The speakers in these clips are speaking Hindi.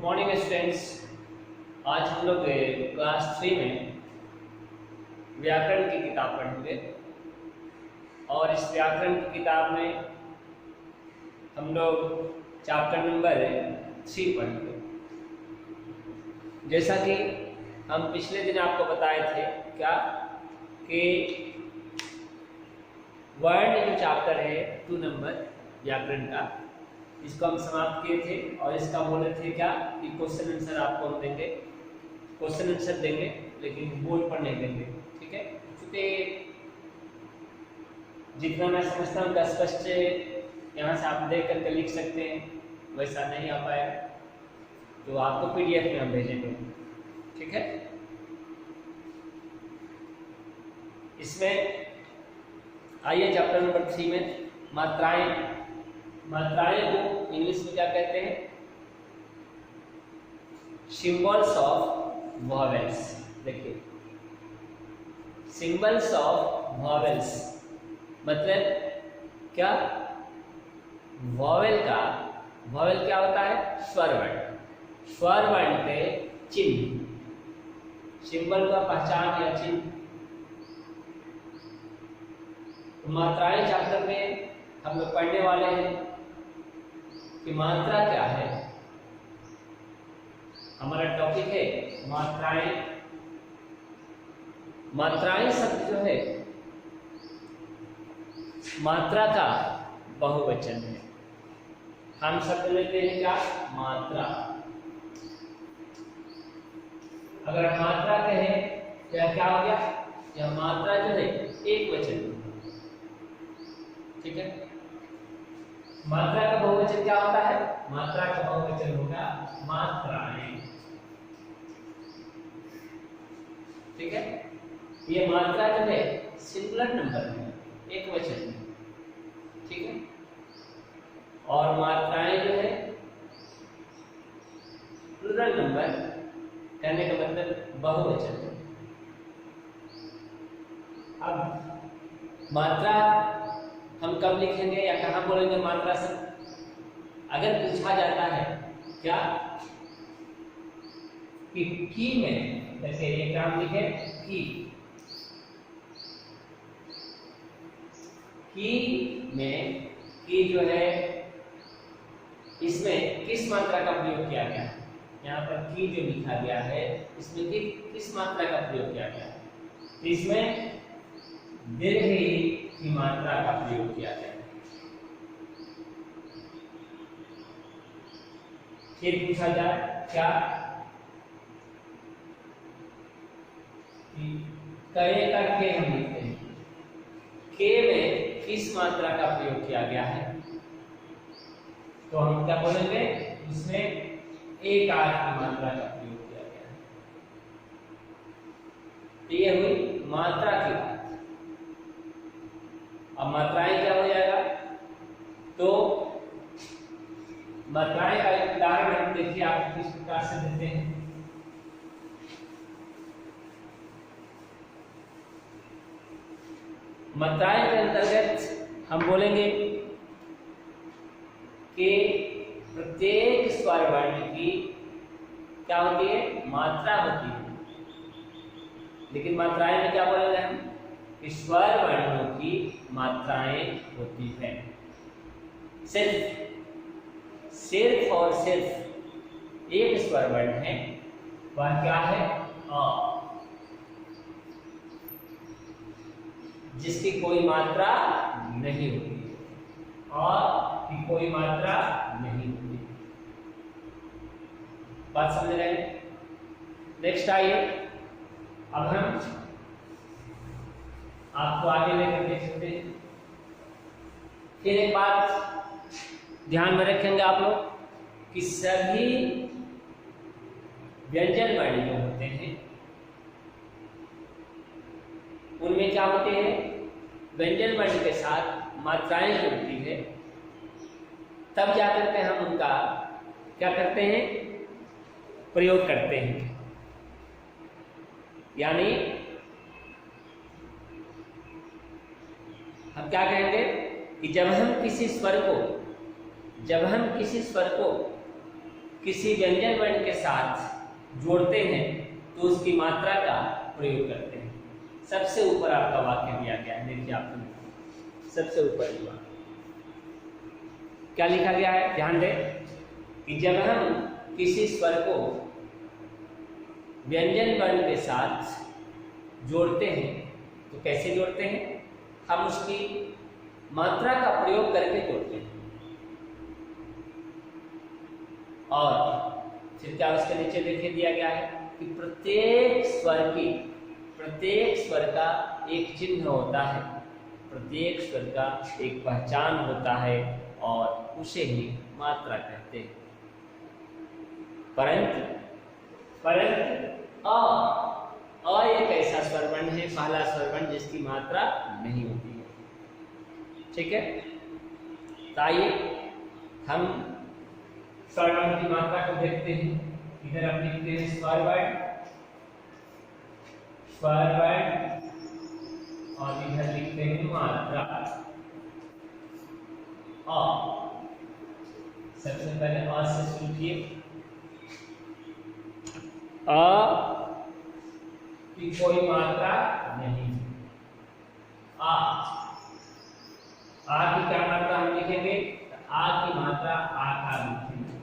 Good morning students. आज हम लोग क्लास 3 में व्याकरण की किताब पढ़ेंगे और इस व्याकरण की किताब में हम लोग चैप्टर नंबर 3 पढ़ेंगे। जैसा कि हम पिछले दिन आपको बताए थे क्या कि वर्ण जो चैप्टर है 2 नंबर व्याकरण का, इसको हम समाप्त किए थे और इसका बोले थे क्या कि क्वेश्चन आंसर आपको हम देंगे, क्वेश्चन आंसर देंगे लेकिन बोर्ड पर नहीं देंगे। ठीक है, क्योंकि जितना मैं समझता हूँ स्पष्ट यहाँ से आप देख करके लिख सकते हैं, वैसा नहीं आ पाएगा तो आपको पीडीएफ में हम भेजेंगे। ठीक है, इसमें आइए चैप्टर नंबर 3 में मात्राएं को इंग्लिश में क्या कहते हैं? Symbols of vowels. देखिए, सिंबल्स ऑफ वॉवेल्स मतलब क्या? वॉवेल क्या होता है? स्वर वर्ण के चिन्ह, सिंबल का पहचान या चिन्ह। मात्राएं चैप्टर में हम लोग पढ़ने वाले हैं कि मात्रा क्या है। हमारा टॉपिक है मात्राएं। मात्राएं शब्द जो है मात्रा का बहुवचन है। हम शब्द लेते हैं क्या? मात्रा। अगर मात्रा कहें तो क्या हो गया? यह मात्रा जो है एक वचन। ठीक है, मात्रा का बहुवचन क्या होता है? मात्रा का बहुवचन होगा मात्राएं। ठीक है, ये मात्रा जो है सिंगुलर नंबर है, एक वचन है। ठीक है, और मात्राएं जो है प्लूरल नंबर, कहने का मतलब बहुवचन है। अब मात्रा हम कब लिखेंगे या कहाँ बोलेंगे मात्रा से? अगर पूछा जाता है क्या कि की में, जैसे एक नाम लिखे की में, की जो है इसमें किस मात्रा का प्रयोग किया गया है? यहाँ पर की जो लिखा गया है इसमें किस मात्रा का प्रयोग किया गया है? इसमें दीर्घ की मात्रा का प्रयोग किया गया है। फिर पूछा जाए क्या करे करके हम लिखते हैं, के में किस मात्रा का प्रयोग किया गया है? तो हम क्या बोलेंगे? इसमें एक आर की मात्रा का प्रयोग किया गया है। तो ये हुई मात्रा की बात। अब मात्राएं क्या हो जाएगा? तो मात्राएं का एक उदाहरण हम देखिए आप किस प्रकार से देते हैं। मात्राएं के अंतर्गत हम बोलेंगे कि प्रत्येक स्वर वर्ण की क्या होती है? मात्रा होती है। लेकिन मात्राएं में क्या बोलेंगे हम? स्वर वर्णों की मात्राएं होती हैं। सिर्फ और सिर्फ एक स्वर वर्ण है, वह क्या है? अ, जिसकी कोई मात्रा नहीं होती, और की कोई मात्रा नहीं होती। बात समझ रहे हैं? नेक्स्ट आइए, अब हम आपको आगे लेकर देख सकते हैं। फिर एक बात ध्यान में रखेंगे आप लोग कि सभी व्यंजन वर्ण जो होते हैं उनमें क्या होते हैं? व्यंजन वर्ण के साथ मात्राएं जुड़ती है, तब जाकर के हम उनका क्या करते हैं? प्रयोग करते हैं। यानी हम क्या कहेंगे कि जब हम किसी स्वर को किसी व्यंजन वर्ण के साथ जोड़ते हैं तो उसकी मात्रा का प्रयोग करते हैं। सबसे ऊपर आपका वाक्य दिया गया है, देखिए आपको सबसे ऊपर हुआ क्या लिखा गया है, ध्यान दें कि जब हम किसी स्वर को व्यंजन वर्ण के साथ जोड़ते हैं तो कैसे जोड़ते हैं, हम उसकी मात्रा का प्रयोग करके जोड़ते हैं। और फिर क्या उसके नीचे देखिए दिया गया है कि प्रत्येक स्वर का एक चिन्ह होता है, प्रत्येक स्वर का एक पहचान होता है और उसे ही मात्रा कहते हैं। परंतु अ एक ऐसा स्वरवर्ण है, पहला स्वरवर्ण जिसकी मात्रा नहीं होती है। ठीक है, तो आइए हम स्वरवर्ण की मात्रा को देखते हैं। इधर हम लिखते हैं स्वरवर्ण और इधर लिखते हैं मात्रा। अ सबसे पहले अ से शुरू किए। अ की कोई मात्रा नहीं। आ की क्या मात्रा हम लिखेंगे, आ की मात्रा आकार लिखेंगे,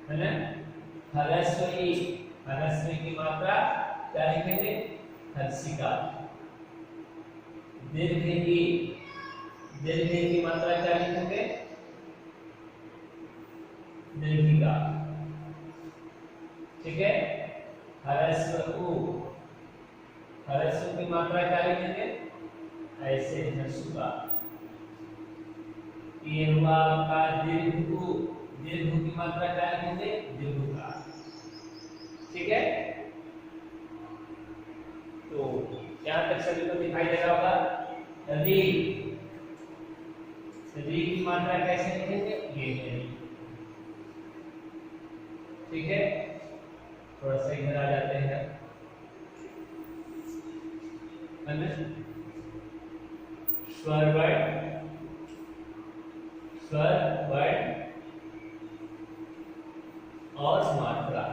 है ना। ह्रस्व की मात्रा क्या लिखेंगे, हर्षिका। दीर्घ की मात्रा क्या लिखेंगे, दीर्घिका। ठीक है, ह्रस्व की मात्रा क्या लिखेंगे, ऐसे हर्षुका। ये हुआ आपका दीर्घ की मात्रा क्या लिखेंगे, दीर्घुका। ठीक है, तो यहां तक सभी को दिखाई दे रहा होगा। री की मात्रा कैसे लिखेंगे, ये है। ठीक है, थोड़ा सा इधर आ जाते हैं। स्वरवर्ण और मात्रा।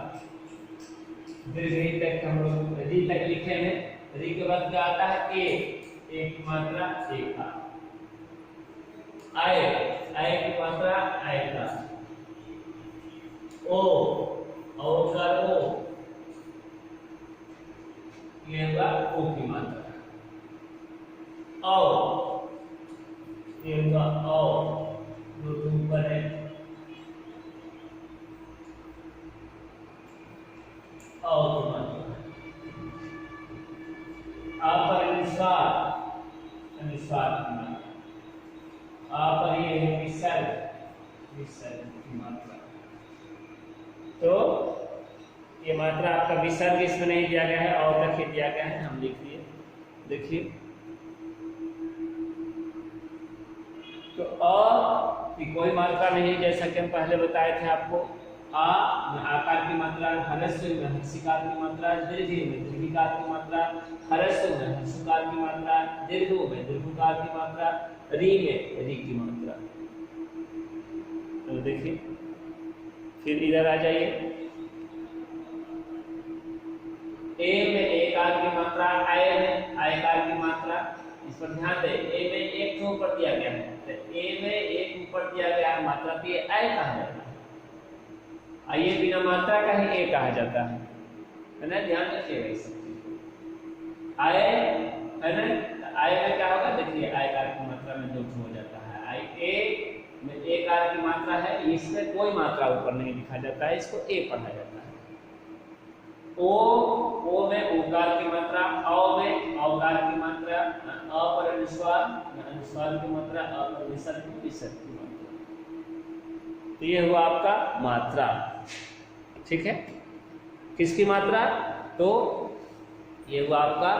दीर्घ तक हम लोग री तक लिखे हैं। री के बाद क्या आता है, एक मात्रा एक का। आय की मात्रा आय का। ओ ये होगा ओ की मात्रा। ये होगा जो ऊपर है। की मात्रा। पर अनुस्वार की मात्रा। पर ये है विसर्ग की मात्रा। तो ये मात्रा आपका विसर्ग इसमें नहीं दिया गया है, और तक ही दिया गया है, हम लिख लिए। देखिए, तो अ की कोई मात्रा नहीं, जैसा कि हम पहले बताए थे आपको। आ में आकार की मात्रा, ह्रस्व में हर्षिकार की मात्रा, दीर्घ में दीर्घिकार की मात्रा, ह्रस्व में हर्षुकार की मात्रा, दीर्घ में दीर्घुकार की मात्रा, री में री की मात्रा। तो देखिए, फिर इधर आ जाइए। ए में एकार की मात्रा, आय में आयकार की मात्रा। इस पर ध्यान दें, ए में एक तो ऊपर दिया गया है, तो ए में एक ऊपर दिया गया है मात्रा, तो ये आय कहा जाता है। आइए बिना मात्रा का ही ए कहा जाता है ना, ध्यान रखिएगा इस आय, है ना। आय में क्या होगा, देखिए आयकार की मात्रा में जो हो जाता है। आय ए में एकार की मात्रा है, इसमें कोई मात्रा ऊपर नहीं लिखा जाता है, इसको ए पढ़ा जाता है। ओ में ओकार की मात्रा, औ में औकार की मात्रा, अ पर अनुस्वार की मात्रा, अ पर विसर्ग की मात्रा। तो ये हुआ आपका मात्रा। ठीक है, किसकी मात्रा, तो ये हुआ आपका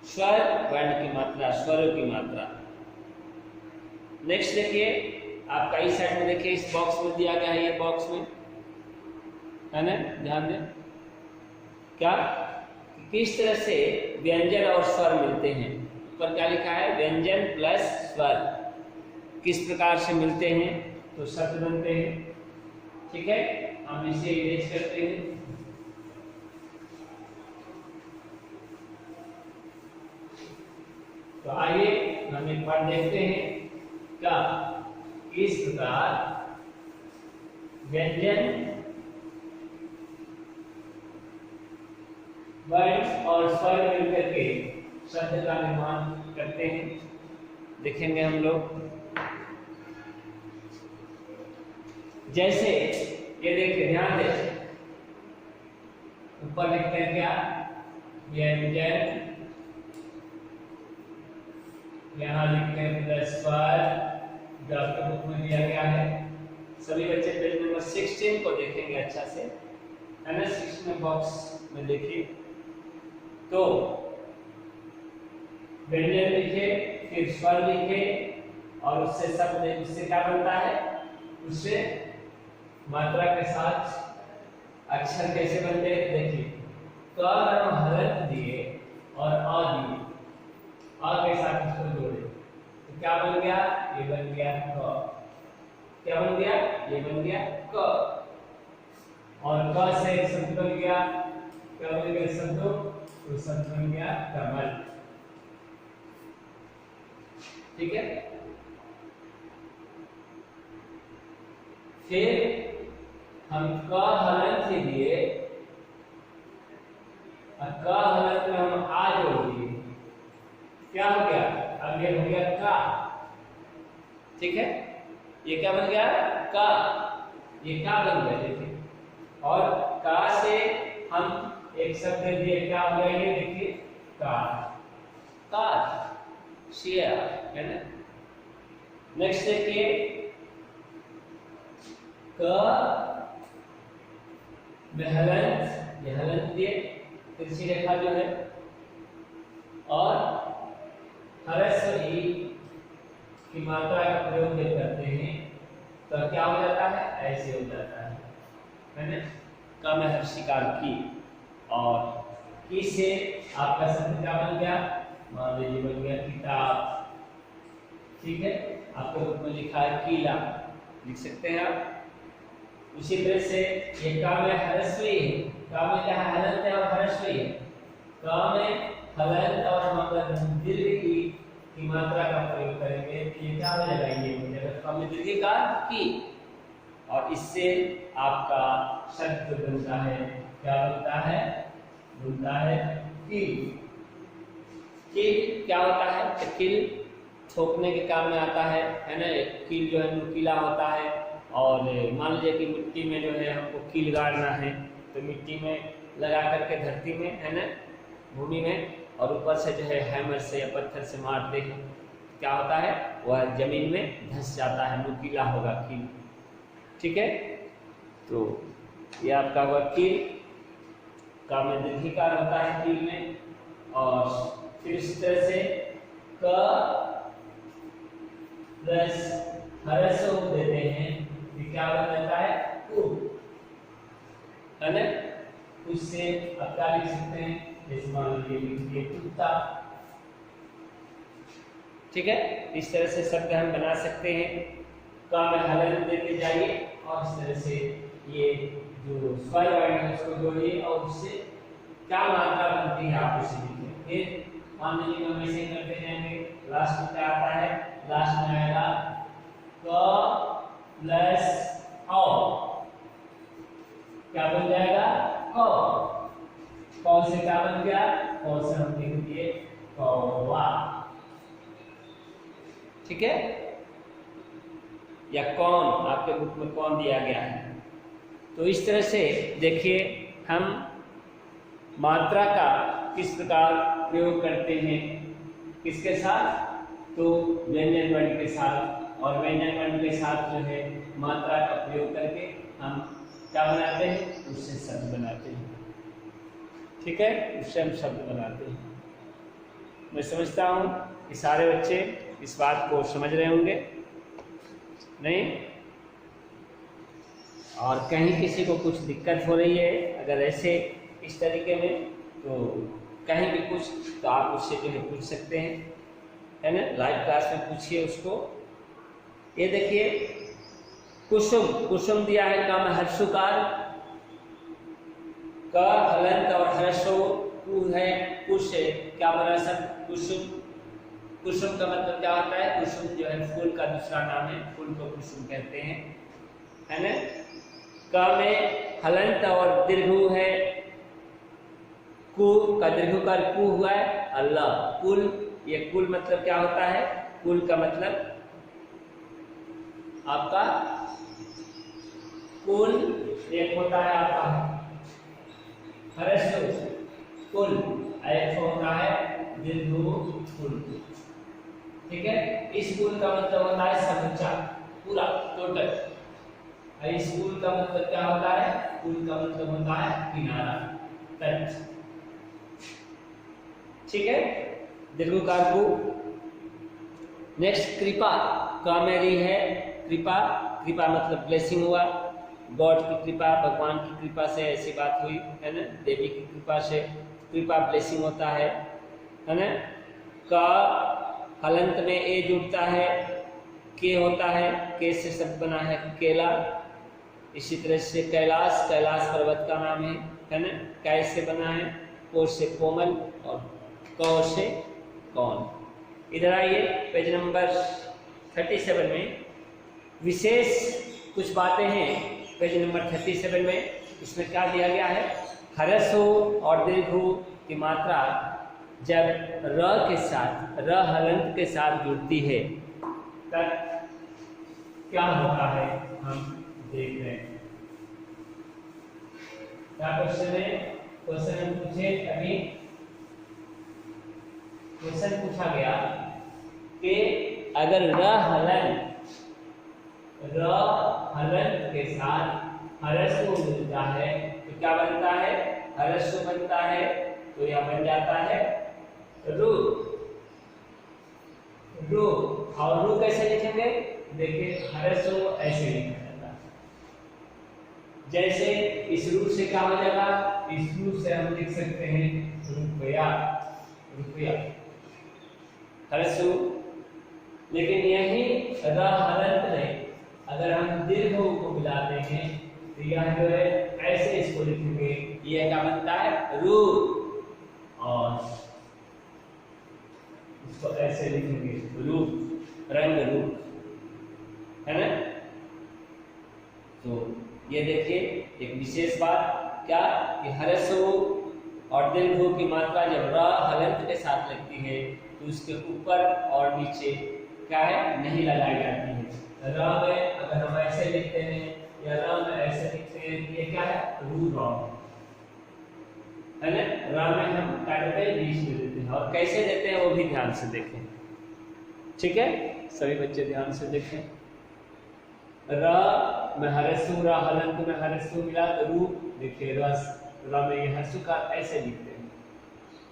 स्वर वर्ण की मात्रा, स्वरों की मात्रा। नेक्स्ट देखिए, आपका इस साइड में देखिए, इस बॉक्स में दिया गया है, ये बॉक्स में है ना, ध्यान दें। क्या, किस तरह से व्यंजन और स्वर मिलते हैं। ऊपर क्या लिखा है, व्यंजन प्लस स्वर किस प्रकार से मिलते हैं। तो शब्द बनते हैं। ठीक है, हम इसे इरेज करते हैं। तो आइए हम एक बार देखते हैं क्या इस प्रकार व्यंजन वर्ण और स्वर मिलकर के शब्द का निर्माण करते हैं। देखेंगे हम लोग, जैसे ये देखिए, ध्यान दें, ऊपर लिखते हैं क्या, व्यंजन, यहाँ लिखते हैं प्लस स्वर, जो आपके बुक में दिया गया है। सभी बच्चे पेज नंबर 16 को देखेंगे अच्छा से, है ना, 16 बॉक्स में देखिए। तो व्यंजन लिखे, फिर स्वर लिखे, और उससे शब्द, उससे क्या बनता है, उससे मात्रा के साथ अक्षर कैसे बनते हैं। देखिए, क हम हलंत दिए और अ दिए, अ के साथ इसको जोड़े, तो क्या बन गया, ये बन गया क। क्या बन गया, ये बन गया क। और क से एक शब्द बन गया, क्या बन गया शब्द, तो शब्द बन गया कमल। ठीक है, फिर हम क हलंत ही दिए, और क हलंत में हम आ जोड़ दिए, क्या हो गया, अब ये हो गया का। ठीक है, ये क्या बन गया, का, ये का बन गया। देखिए, और का से हम एक शब्द दिए, क्या हो गया, ये देखिए कार, कार, शेयर, है ना। नेक्स्ट देखिए, क में हलंत, ये हलंत दिए, तिरछी रेखा जो है, और ह्रस्व ई की मात्रा का प्रयोग जब करते हैं तो क्या हो जाता है, ऐसे हो जाता है ना। का में हर्षिकार की, और की से आपका शब्द क्या बन गया, मान लीजिए बन गया किताब। ठीक है, आपके बुक में लिखा है कीला, लिख सकते हैं आप। उसी तरह से ये का में ह्रस्वी है, का में क्या है, हलंत है और ह्रस्वी है। का में हलंत और हम दीर्घ की मात्रा का प्रयोग करेंगे, तो ये क्या हो जाएगा, ये हो जाएगा का में दीर्घिकार की, और इससे आपका शब्द बनता है, क्या बनता है, बनता है कील। कील क्या होता है, तो कील ठोकने के काम में आता है ना। कील जो है नुकीला होता है, और मान लीजिए कि मिट्टी में जो है हमको कील गाड़ना है, तो मिट्टी में लगा करके धरती में, है ना, भूमि में, और ऊपर से जो है हैमर से या पत्थर से मारते हैं, क्या होता है, वह जमीन में धंस जाता है, नुकीला होगा कील। ठीक है, तो ये आपका हुआ कील, का में दीर्घिकार होता है कील में। और फिर इस तरह से क प्लस ह्रस्व देते हैं, ये क्या बन जाता है, उ, है ना। उससे अब क्या लिख सकते हैं, जैसे मान लीजिए लिख दिए कुत्ता। ठीक है, इस तरह से शब्द हम बना सकते हैं। का में हलंत देते जाइए, और इस तरह से ये जो स्वर वर्ण है उसको जोड़िए, और उससे क्या मात्रा बनती है आप उसे लिखिए। फिर मान लीजिए हम ऐसे करते जाएंगे, लास्ट में क्या आता है, लास्ट में आएगा क प्लस औ, क्या बन जाएगा, क। कौन से क्या बन गया, कौन से हम लिख दिए कौवा। ठीक है, या कौन, आपके बुक में कौन दिया गया है। तो इस तरह से देखिए हम मात्रा का किस प्रकार प्रयोग करते हैं, किसके साथ, तो व्यंजन वर्ण के साथ। और व्यंजन वर्ण के साथ जो है मात्रा का प्रयोग करके हम क्या बनाते हैं, उससे शब्द बनाते हैं। ठीक है, उससे हम शब्द बनाते हैं। मैं समझता हूँ कि सारे बच्चे इस बात को समझ रहे होंगे, नहीं? और कहीं किसी को कुछ दिक्कत हो रही है अगर ऐसे इस तरीके में, तो कहीं भी कुछ, तो आप उससे जो है पूछ सकते हैं, है ना। लाइव क्लास में पूछिए उसको। ये देखिए कुसुम, कुसुम दिया है का में हर्षुकार, क हलंत और हर्षो, कु है कुश है, क्या बना सब कुसुम। कुसुम का मतलब क्या होता है? कुसुम जो है फूल का दूसरा नाम है, फूल को कुसुम कहते हैं, है ना। क में हलंत और दीर्घु है, कु का दीर्घकार कु हुआ है, अल्लाह, कुल। ये कुल मतलब क्या होता है? कुल का मतलब आपका कुल एक होता है आपका हर्ष कुल, एक होता है दीर्घु कुल, ठीक है। इस कुल का मतलब होता है समूचा, पूरा, टोटल। इस कुल का मतलब क्या होता है? कुल का मतलब होता है किनारा, तट, ठीक है। दीर्घकार कु। नेक्स्ट कृपा, का में री है कृपा, कृपा मतलब ब्लेसिंग हुआ, गॉड की कृपा, भगवान की कृपा से ऐसी बात हुई, है ना, देवी की कृपा से कृपा ब्लेसिंग होता है ना। का हलंत में ए जुड़ता है, के होता है, के से शब्द बना है केला। इसी तरह से कैलाश, कैलाश पर्वत का नाम है ना। कै से बना है, को से कोमल और कौ से कौन। इधर आइए पेज नंबर 37 में विशेष कुछ बातें हैं। पेज नंबर 37 में इसमें क्या दिया गया है? हरसो और दीर्घु की मात्रा जब र के साथ, र हलंत के साथ जुड़ती है तब क्या होता है, हम देख रहे हैं। क्या क्वेश्चन है? क्वेश्चन हम पूछे अभी, क्वेश्चन पूछा गया कि अगर र हलंत के साथ हरसो मिलता है तो क्या बनता है? हरसो बनता है, तो यह बन जाता है रू। रू, और रू कैसे लिखेंगे? देखिए हरसो ऐसे लिखा जाता है, जैसे इस रू से क्या हो जाएगा? इस रू से हम लिख सकते हैं रुपया, रुपया, हरसो। लेकिन यही र हलंत नहीं, अगर हम दीर्घ को मिलाते हैं तो यह जो है ऐसे इसको लिखेंगे, यह क्या बनता है? रू, और इसको ऐसे लिखेंगे रूप, रंग रूप, है ना। तो ये देखिए एक विशेष बात क्या कि हरसो और दीर्घ की मात्रा जब र हलंत के साथ लगती है तो उसके ऊपर और नीचे क्या है? नहीं लगाई जाती है। र में अगर हम ऐसे लिखते हैं या र में ऐसे लिखते हैं, ये क्या है? रू रॉन्ग, है ना। र में हम कैपिटल बीच में देते हैं, और कैसे देते हैं वो भी ध्यान से देखें, ठीक है। सभी बच्चे ध्यान से देखें। र में हरसु, र हलंत में हरसु मिला तो रू, देखिए र में ये हर्षु का ऐसे लिखते हैं,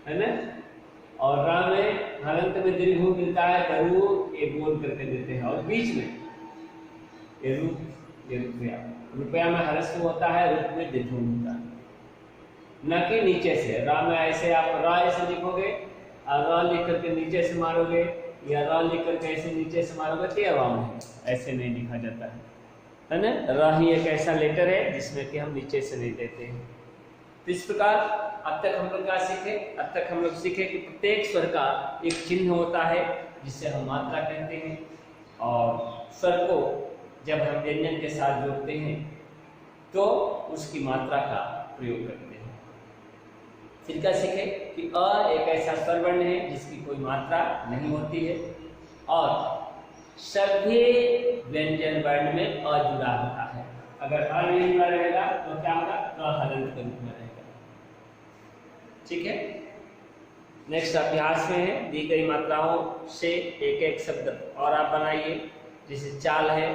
है ना। और र में हलंत में दीर्घ मिलता है तो रू ये गोल करके देते हैं, और बीच में ये रू, ये रुपया, रुपया में हरसु होता है, रूप में दीर्घ होता है, न कि नीचे से। र में ऐसे आप र ऐसे लिखोगे और र लिख करके नीचे से मारोगे, या र लिख करके ऐसे नीचे से मारोगे तो ये रॉन्ग है, ऐसे नहीं लिखा जाता है ना। र ही एक ऐसा लेटर है जिसमें कि हम नीचे से नहीं देते हैं। तो इस प्रकार अब तक हम लोग क्या सीखे? अब तक हम लोग सीखे कि प्रत्येक स्वर का एक चिन्ह होता है जिससे हम मात्रा कहते हैं, और स्वर को जब हम व्यंजन के साथ जोड़ते हैं तो उसकी मात्रा का प्रयोग करते हैं। फिर क्या सीखे कि अ एक ऐसा स्वर वर्ण है जिसकी कोई मात्रा नहीं होती है, और सभी व्यंजन वर्ण में अ जुड़ा होता है। अगर अ नहीं जुड़ा रहेगा तो क्या होगा? क हलंत के रूप में रहेगा, ठीक है। नेक्स्ट अभ्यास में है दी गई मात्राओं से एक एक शब्द और आप बनाइए। जैसे चाल है,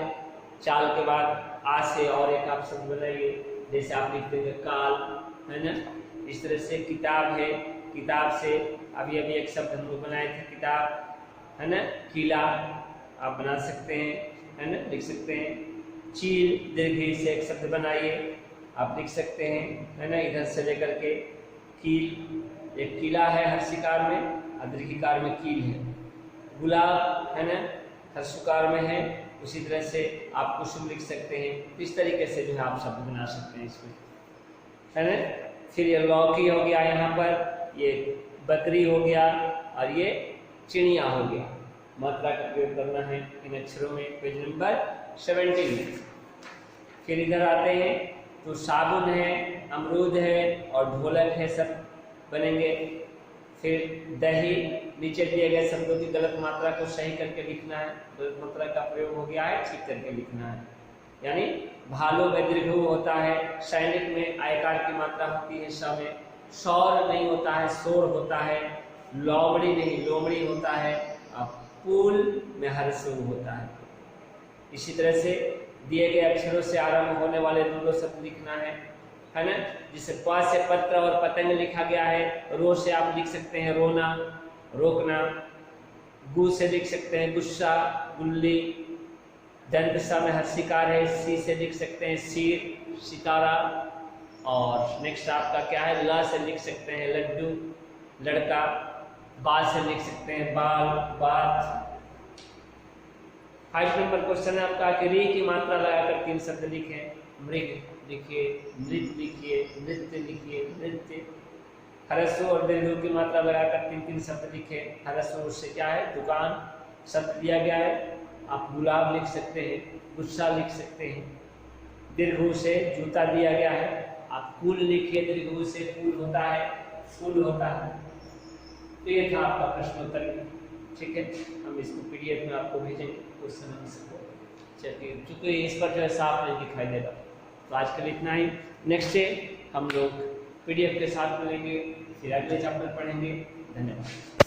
चाल के बाद आ से और एक आप शब्द बनाइए, जैसे आप लिखते हैं काल, है ना। इस तरह से किताब है, किताब से अभी अभी एक शब्द हम लोग बनाए थे किताब, है ना। किला आप बना सकते हैं, है ना, लिख सकते हैं। चील, दीर्घ से एक शब्द बनाइए, आप लिख सकते हैं, है ना। इधर से लेकर के कील, एक किला है हर्षिकार में, दीर्घिकार में कील है। गुलाब, है ना, हर्षकार में है, उसी तरह से आप कुसुम लिख सकते हैं। इस तरीके से जो है आप शब्द बना सकते हैं इसमें, है ना। फिर ये लौकी हो गया, यहाँ पर ये बकरी हो गया और ये चिड़िया हो गया। मात्रा का प्रयोग करना है इन अक्षरों में पेज नंबर 17 में। फिर इधर आते हैं तो साबुन है, अमरूद है और ढोलक है, सब बनेंगे। फिर दही, नीचे दिए गए शब्दों की गलत मात्रा को सही करके लिखना है। गलत मात्रा का प्रयोग हो गया है, ठीक करके लिखना है। यानी भालू में दीर्घ होता है, सैनिक में आयकार की मात्रा होती है, स में। सौर नहीं होता है, शोर होता है। लोमड़ी नहीं, लोमड़ी होता है। अब पुल में हर्षु होता है। इसी तरह से दिए गए अक्षरों से आरंभ होने वाले दो शब्द लिखना है ना। जिसे प से पत्र और पतंग लिखा गया है। रो से आप लिख सकते हैं रोना, रोकना। गु से लिख सकते हैं गुस्सा, गुल्ली। दंत सा में हर्षिकार है, सी से लिख सकते हैं सिर, सितारा। और नेक्स्ट आपका क्या है, ला से लिख सकते हैं लड्डू, लड़का। बाल से लिख सकते हैं बाल, बात। 5 नंबर क्वेश्चन है आपका कि री की मात्रा लगाकर 3 शब्द लिखें। मृग लिखिए, नृत्य लिखिए, नृत्य लिखिए, नृत्य। हरसु और दीर्घ की मात्रा लगाकर 3-3 शब्द लिखे। हरसु से क्या है, दुकान शब्द दिया गया है। आप गुलाब लिख सकते हैं, गुस्सा लिख सकते हैं। दीर्घ से जूता दिया गया है, आप फूल लिखिए। दीर्घ से फूल होता है, फूल होता है। तो ये था आपका प्रश्नोत्तर, ठीक है। हम इसको पीडीएफ में आपको भेजेंगे क्वेश्चन आंसर को। चलिए, क्योंकि इस पर जो है साफ नहीं दिखाई देगा, तो आज के लिए इतना ही। नेक्स्ट डे हम लोग पीडीएफ के साथ मिलेंगे, फिर अगले चैप्टर पढ़ेंगे। धन्यवाद।